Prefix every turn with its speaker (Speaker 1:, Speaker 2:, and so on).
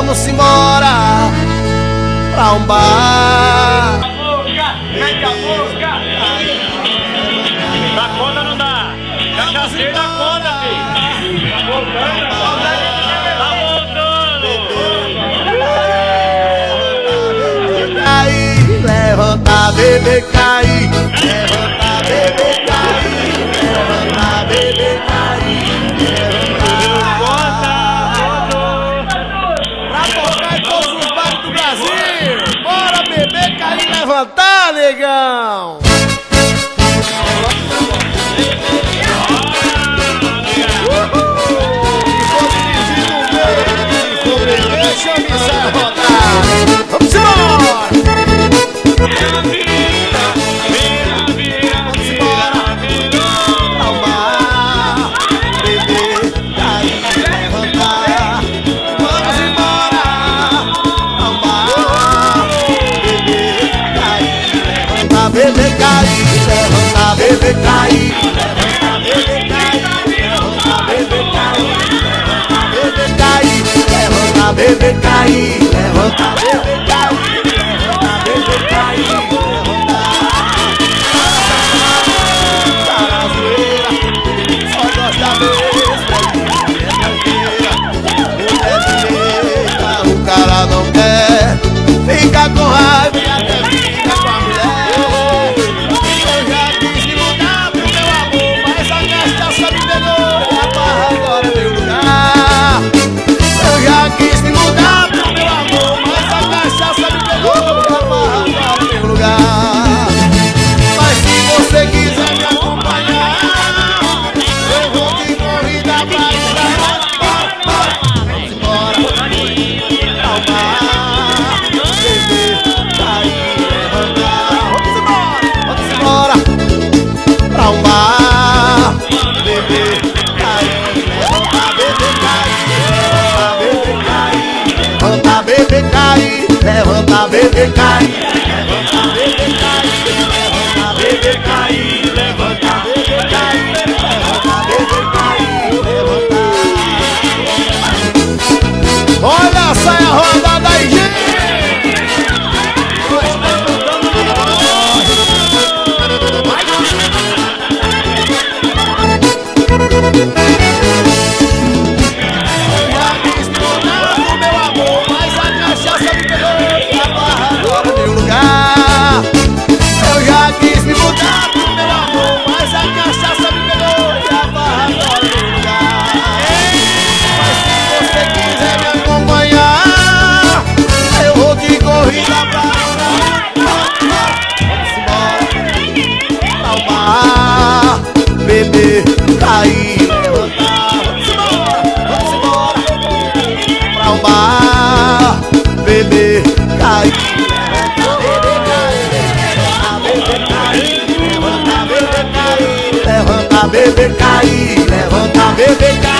Speaker 1: Vamos embora pra um bar.
Speaker 2: Mete a boca! Na conta não dá! Cachaceiro na conta, filho! Tá voltando! Tá voltando!
Speaker 1: Cair, levanta, bebê, cair. Levanta, bebê, cair. Levanta, bebê, cair. Levantar, negão! Deixa eu me sair rodar! Vamos embora! Vamos embora! Calma! Bebê, cair, levantar! Vamos embora! Calma! Bebê, levanta, bebê, cair, levanta, bebê, cair, levanta, bebê, cair, levanta, bebê, cair, levanta, bebê, cair, levanta, bebê, cair, levanta, bebê, cair, levanta. Carazeira, só gosta mesmo, o cara não quer, fica com raiva e até fica com a mulher. Eu já quis me mudar pro meu amor, mas a cachaça me pegou e a barra agora é meu lugar. Eu já quis me mudar pro meu amor, mas a cachaça me pegou e a barra agora é meu lugar. Mas se você quiser me acompanhar, eu vou de corrida pra estrada. Vamos embora, calma, bebê, cair, levantar. Vamos embora pra um bar. Bebê, cair, levantar, bebê, cair, levantar, bebê, cair, levantar, bebê, cair, levantar, bebê, cair, levantar, bebê, cair, levantar, bebê, cair, levantar, bebê, cair, levantar. Olha, sai a rodada aí, gente! Bebê, cair, levantar, vamos embora pra um bar. Bebê, cair, levantar, bebê, cair, levantar, bebê, cair, levantar, bebê, cair, levanta, bebê, cair.